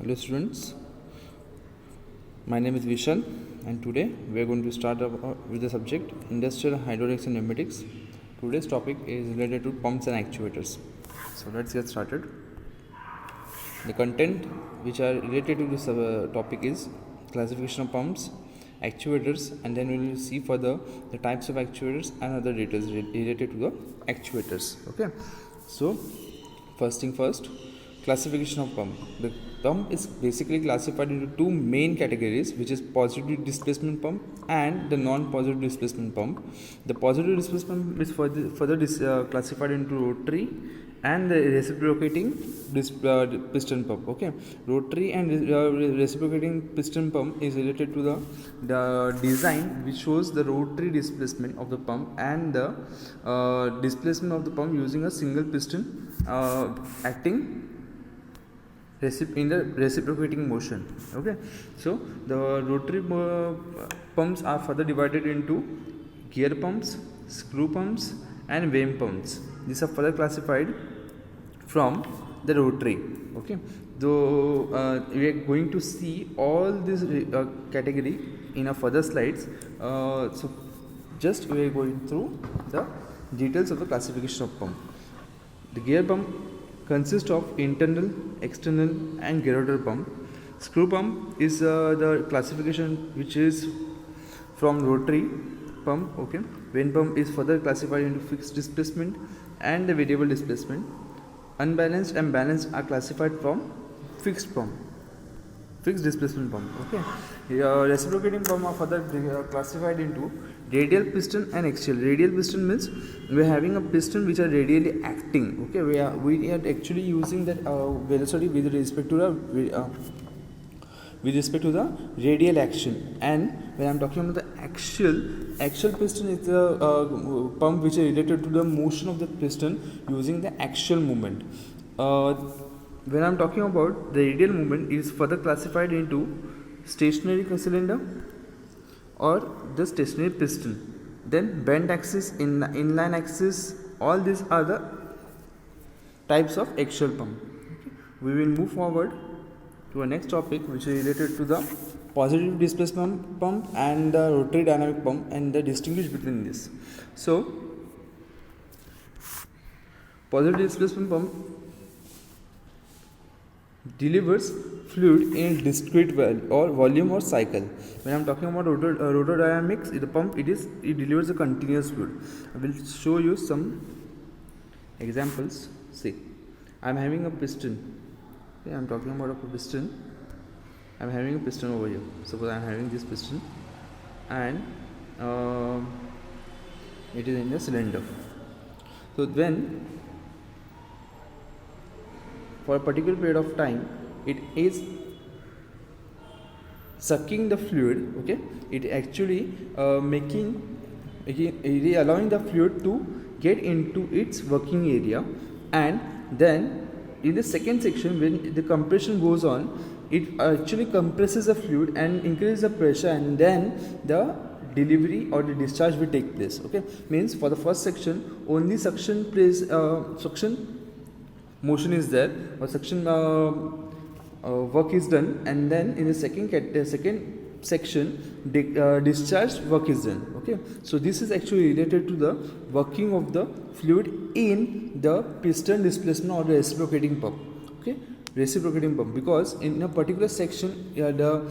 Hello students, my name is Vishal and today we are going to start with the subject Industrial Hydraulics and Pneumatics. Today's topic is related to pumps and actuators. So let's get started. The content which are related to this topic is classification of pumps, actuators, and then we will see further the types of actuators and other details related to the actuators. Okay, so first thing first, classification of pump. The pump is basically classified into two main categories, which is positive displacement pump and the non-positive displacement pump. The positive displacement pump is further classified into rotary and the reciprocating piston pump. Okay, rotary and reciprocating piston pump is related to the design which shows the rotary displacement of the pump and the displacement of the pump using a single piston acting in the reciprocating motion. Okay, so the rotary pumps are further divided into gear pumps, screw pumps, and vane pumps. These are further classified from the rotary. Okay, though we are going to see all this category in our further slides. So just we are going through the details of the classification of pump. The gear pump consists of internal, external, and gerotor pump. Screw pump is the classification which is from rotary pump. Okay, vane pump is further classified into fixed displacement and the variable displacement. Unbalanced and balanced are classified from fixed displacement pump. Okay, reciprocating pump are further classified into radial piston and axial. Radial piston means we are having a piston which are radially acting. Okay, we are actually using that velocity with respect to the radial action. And when I am talking about the axial piston is the pump which is related to the motion of the piston using the axial movement. When I am talking about the radial movement, is further classified into stationary cylinder or the stationary piston. Then bent axis, inline axis, all these are the types of axial pump. Okay. We will move forward to our next topic, which is related to the positive displacement pump and the rotary dynamic pump and the distinguish between this. So positive displacement pump delivers fluid in a discrete volume or cycle. When I am talking about rotor dynamics, the pump it delivers a continuous fluid. I will show you some examples. See, I am having a piston. Okay, I am talking about a piston. I am having a piston over here. Suppose I am having this piston, and it is in the cylinder. So when for a particular period of time it is sucking the fluid, okay, it actually allowing the fluid to get into its working area, and then in the second section when the compression goes on, it actually compresses the fluid and increases the pressure, and then the delivery or the discharge will take place. Okay, means for the first section only suction motion is there, or suction work is done, and then in the second section discharge work is done. Okay, so this is actually related to the working of the fluid in the piston displacement or the reciprocating pump. Okay, reciprocating pump, because in a particular section the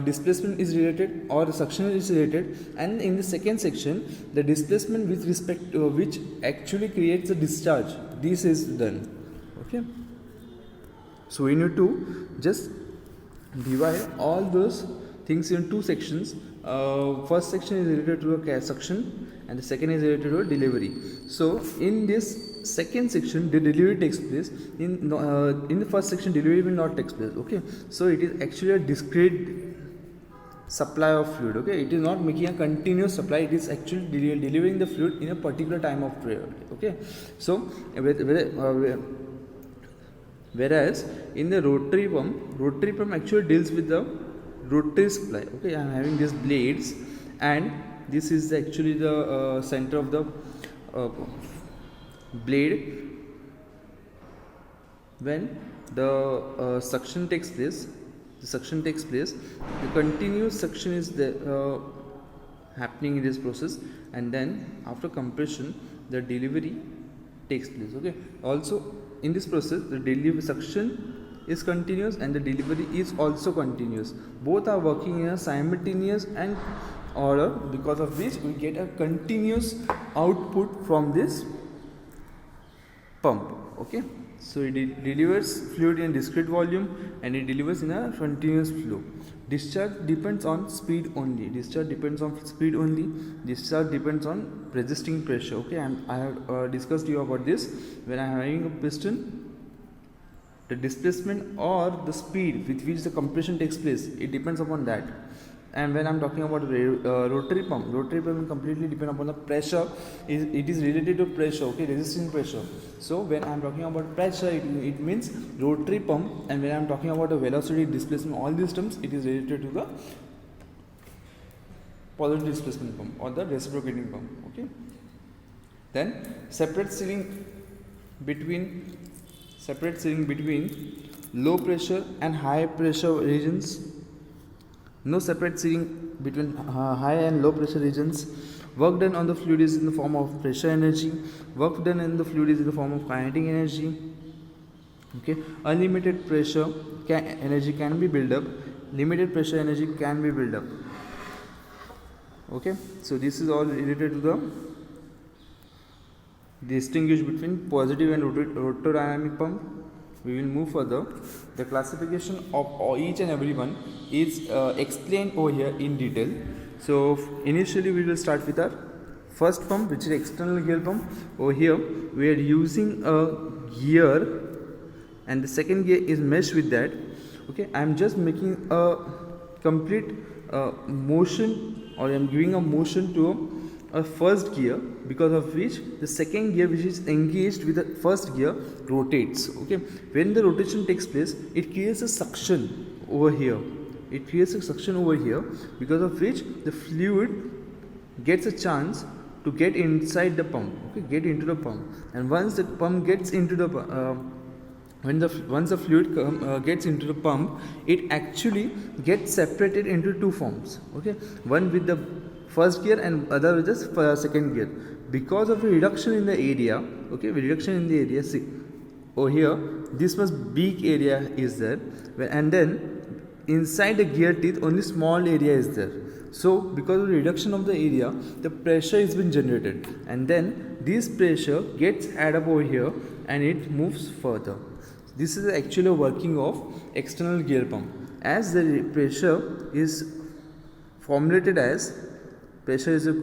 displacement is related or the suction is related, and in the second section the displacement with respect to which actually creates the discharge, this is done. Okay, so we need to just divide all those things in two sections. First section is related to a suction and the second is related to a delivery. So in this second section the delivery takes place. In the first section delivery will not take place. Okay, so it is actually a discrete supply of fluid. Okay, it is not making a continuous supply, it is actually delivering the fluid in a particular time of period. Okay, so whereas in the rotary pump actually deals with the rotary supply. Okay, I am having these blades, and this is actually the center of the blade. When the suction takes place. The continuous suction is happening in this process, and then after compression the delivery takes place. Okay, also in this process the delivery suction is continuous and the delivery is also continuous. Both are working in a simultaneous and order, because of which we get a continuous output from this pump. Okay, so it delivers fluid in discrete volume and it delivers in a continuous flow. Discharge depends on speed only. Discharge depends on resisting pressure. Okay, I have discussed you about this. When I am having a piston, the displacement or the speed with which the compression takes place, it depends upon that. And when I am talking about rotary pump will completely depend upon the pressure. It is related to pressure, okay, resisting pressure. So when I am talking about pressure, it means rotary pump, and when I am talking about the velocity, displacement, all these terms, it is related to the positive displacement pump or the reciprocating pump. Okay, then separate sealing between low pressure and high pressure regions. No separate sealing between high and low pressure regions. Work done on the fluid is in the form of pressure energy. Work done in the fluid is in the form of kinetic energy. Okay, unlimited pressure energy can be built up. Limited pressure energy can be built up. Okay, so this is all related to the distinguish between positive and rotodynamic pump. We will move further. The classification of each and every one is explained over here in detail. So initially we will start with our first pump, which is external gear pump. Over here we are using a gear and the second gear is meshed with that. Okay, I am just making a complete motion, or I am giving a motion to a first gear, because of which the second gear, which is engaged with the first gear, rotates. Okay, when the rotation takes place, it creates a suction over here. Because of which the fluid gets a chance to get inside the pump. Okay, get into the pump, and once the pump gets into the once the fluid gets into the pump, it actually gets separated into two forms. Okay, one with the first gear and other with the second gear. Because of the reduction in the area, see over here, this much big area is there, and then inside the gear teeth only small area is there. So because of the reduction of the area, the pressure is been generated, and then this pressure gets added up over here and it moves further. This is actually a working of external gear pump. As the pressure is formulated as pressure is a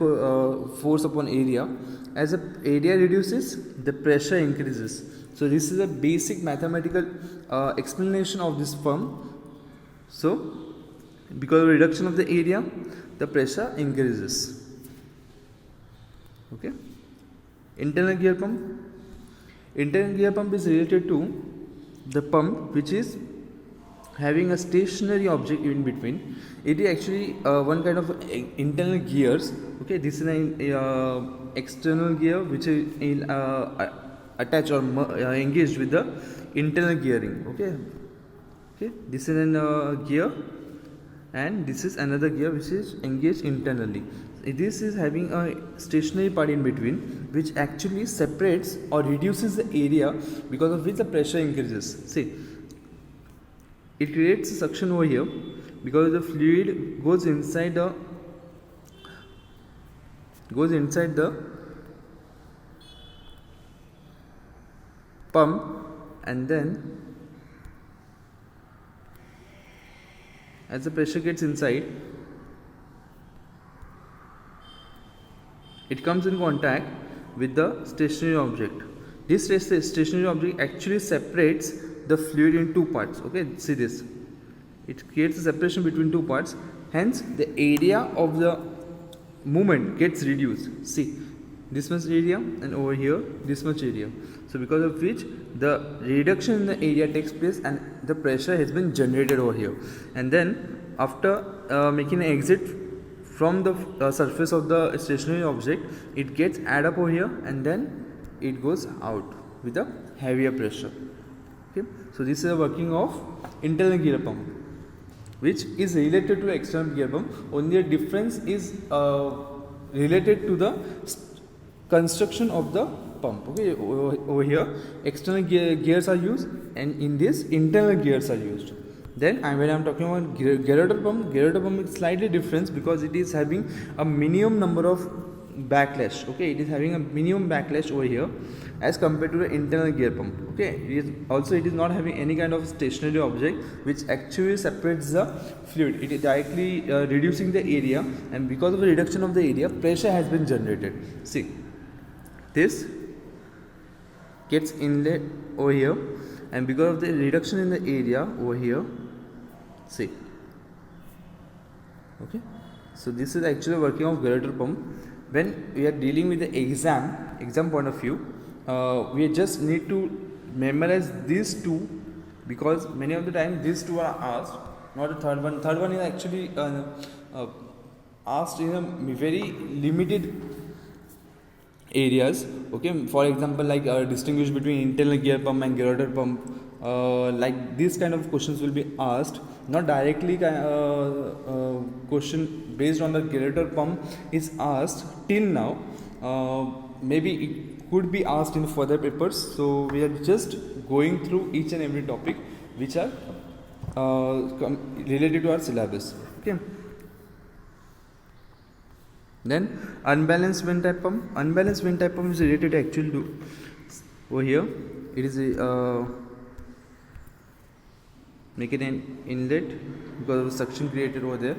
force upon area. As the area reduces, the pressure increases. So this is a basic mathematical explanation of this pump. So because of reduction of the area, the pressure increases. Okay. Internal gear pump. Internal gear pump is related to the pump which is having a stationary object in between. It is actually one kind of internal gears. Okay, this is an external gear which is attached or engaged with the internal gearing. Okay, this is an gear, and this is another gear which is engaged internally. This is having a stationary part in between, which actually separates or reduces the area, because of which the pressure increases. See, it creates a suction over here because the fluid goes inside the pump, and then as the pressure gets inside, it comes in contact with the stationary object. This stationary object actually separates the fluid in two parts. Okay, see this. It creates a separation between two parts. Hence, the area of the movement gets reduced. See, this much area, and over here this much area. So because of which the reduction in the area takes place and the pressure has been generated over here. And then after making an exit from the surface of the stationary object, it gets added up over here and then it goes out with a heavier pressure. Okay, so this is the working of internal gear pump, which is related to external gear pump. Only the difference is related to the construction of the pump. Okay, over here external gears are used, and in this internal gears are used. Then when I am talking about gerotor pump is slightly different because it is having a minimum number of backlash. Okay, it is having a minimum backlash over here as compared to the internal gear pump. Okay, it is not having any kind of stationary object which actually separates the fluid. It is directly reducing the area, and because of the reduction of the area, pressure has been generated. See, this gets inlet over here, and because of the reduction in the area over here, see, okay, so this is actually working of gerotor pump. When we are dealing with the exam point of view, we just need to memorize these two, because many of the time these two are asked, not the third one. Third one is actually asked in a very limited areas. Okay, for example, like distinguish between internal gear pump and gerotor pump. Like these kind of questions will be asked, not directly question based on the gerotor pump is asked till now. Maybe it could be asked in further papers, so we are just going through each and every topic which are related to our syllabus. Okay, then unbalanced vent type pump. Unbalanced vent type pump is related actually to over here. It is a make it an inlet because of the suction created over there.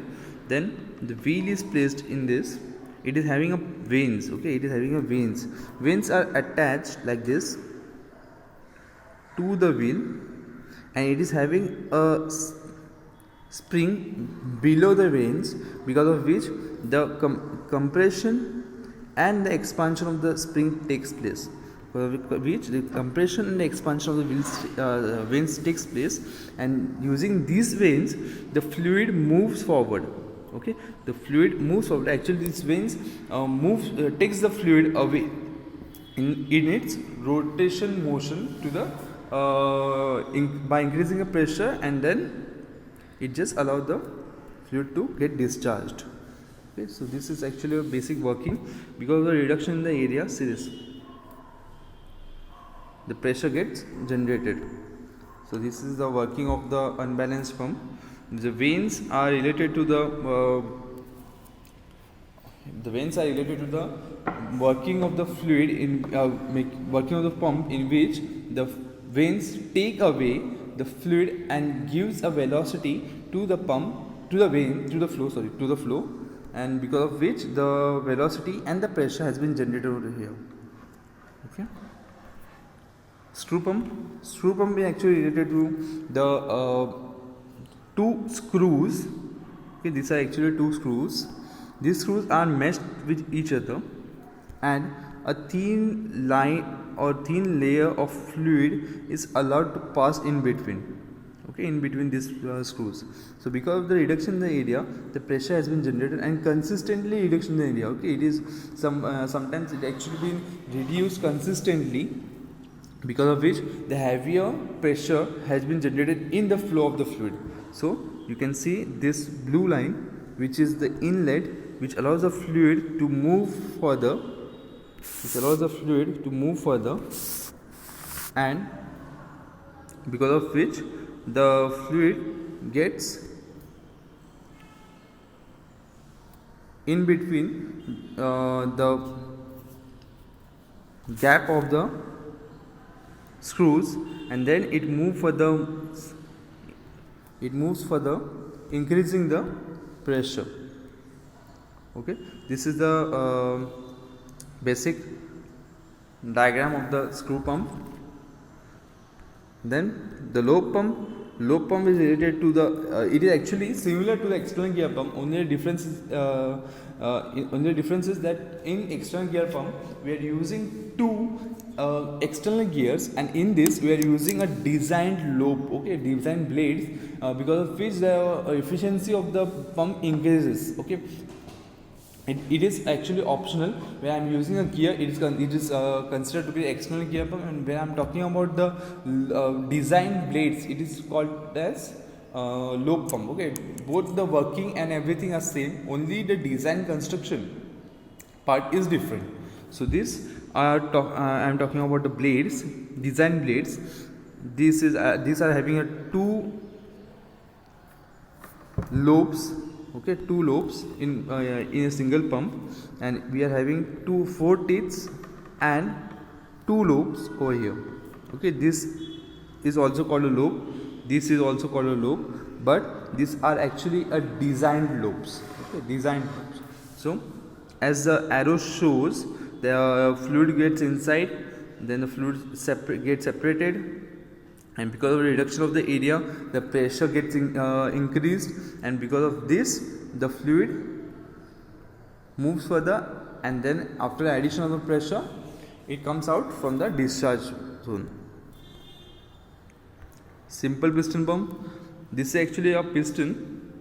Then the wheel is placed in this. It is having a vanes. Okay, it is having a vanes. Vanes are attached like this to the wheel, and it is having a spring below the vanes, because of which the compression and the expansion of the spring takes place. Which the compression and the expansion of the veins takes place, and using these veins the fluid moves forward. Okay, the fluid moves forward. Actually these veins takes the fluid away in its rotation motion to the by increasing the pressure, and then it just allows the fluid to get discharged. Okay, so this is actually a basic working. Because of the reduction in the area, see this, the pressure gets generated. So this is the working of the unbalanced pump. The veins are related to the working of the fluid in working of the pump, in which the veins take away the fluid and gives a velocity to the pump, to the flow, and because of which the velocity and the pressure has been generated over here. Okay. Screw pump is actually related to the two screws. Okay, these are actually two screws. These screws are meshed with each other, and a thin line or thin layer of fluid is allowed to pass in between. Okay, in between these screws. So because of the reduction in the area, the pressure has been generated, and consistently reduction in the area. Okay, it is sometimes it actually been reduced consistently, because of which the heavier pressure has been generated in the flow of the fluid. So you can see this blue line, which is the inlet, which allows the fluid to move further, and because of which the fluid gets in between the gap of the screws, and then it moves further, increasing the pressure. Okay, this is the basic diagram of the screw pump. Then the lobe pump is related to the it is actually similar to the external gear pump. Only the difference is that in external gear pump we are using two external gears, and in this we are using a designed lobe, okay, designed blades, because of which the efficiency of the pump increases. Okay, it is actually optional. When I'm using a gear, it is considered to be external gear pump, and when I'm talking about the design blades, it is called as lobe pump. Okay, both the working and everything are same, only the design construction part is different. So this I'm talking about the blades, design blades. These are having a two lobes, okay, two lobes in a single pump, and we are having 4 teeths and 2 lobes over here. Okay, this is also called a lobe, this is also called a lobe, but these are actually a designed lobes. Okay, designed lobes. So as the arrow shows, the fluid gets inside, then the fluid gets separated, and because of the reduction of the area, the pressure gets increased, and because of this the fluid moves further, and then after the addition of the pressure, it comes out from the discharge zone. Simple piston pump. This is actually a piston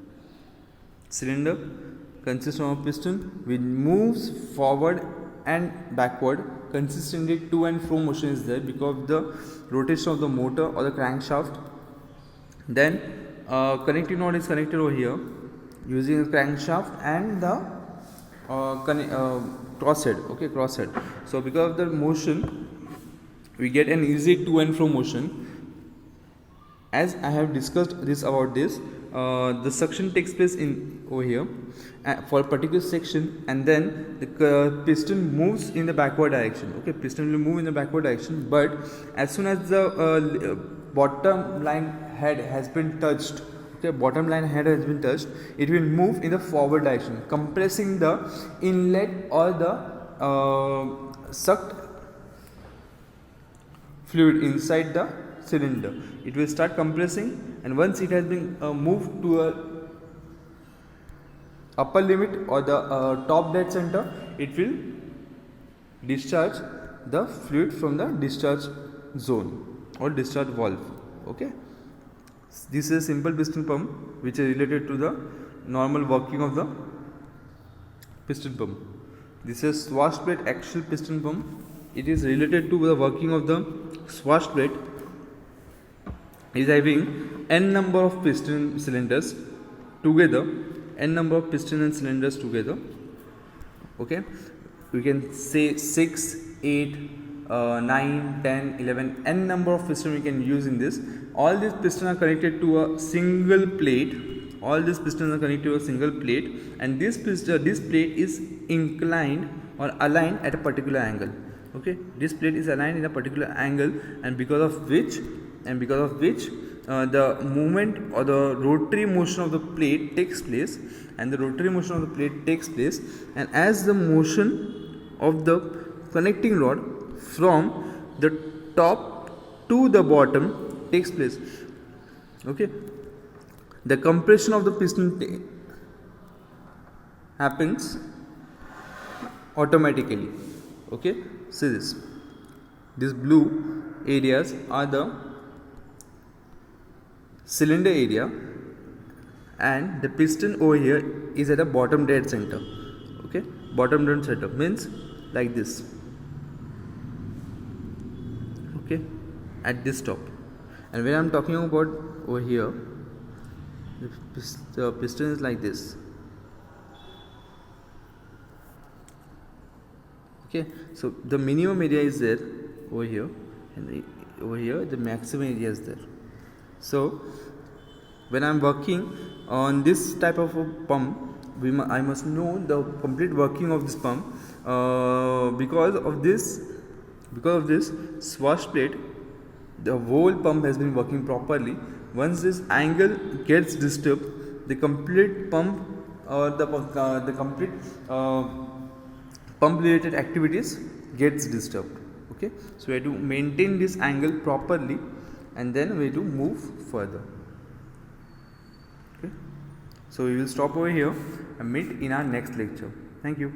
cylinder, consists of a piston which moves forward and backward consistently. To and fro motion is there because of the rotation of the motor or the crankshaft. Then connecting rod is connected over here using a crankshaft and the crosshead. Okay, crosshead. So because of the motion, we get an easy to and fro motion. As I have discussed about this, the suction takes place in over here for a particular section, and then the piston moves in the backward direction. Okay, piston will move in the backward direction, but as soon as the bottom line head has been touched, okay, bottom line head has been touched, it will move in the forward direction, compressing the inlet or the sucked fluid inside the cylinder. It will start compressing, and once it has been moved to a upper limit or the top dead center, it will discharge the fluid from the discharge zone or discharge valve. Okay, this is a simple piston pump which is related to the normal working of the piston pump. This is swash plate axial piston pump. It is related to the working of the swash plate. Is having n number of piston cylinders together, n number of piston and cylinders together. Okay, we can say 6, 8, 9, 10, 11, n number of piston we can use in this. All these pistons are connected to a single plate. All these pistons are connected to a single plate, and this plate is inclined or aligned at a particular angle. Okay, this plate is aligned in a particular angle, and because of which the movement or the rotary motion of the plate takes place, and as the motion of the connecting rod from the top to the bottom takes place, okay, the compression of the piston happens automatically. Okay, see this blue areas are the cylinder area, and the piston over here is at the bottom dead center. Okay, bottom dead center means like this. Okay, at this top, and when I am talking about over here, the piston is like this. Okay, so the minimum area is there over here, and over here the maximum area is there. So when I am working on this type of a pump, I must know the complete working of this pump. Because of this swash plate, the whole pump has been working properly. Once this angle gets disturbed, the complete pump or the complete pump related activities gets disturbed. Okay, so we have to maintain this angle properly, and then we have to move further. Okay, so we will stop over here and meet in our next lecture. Thank you.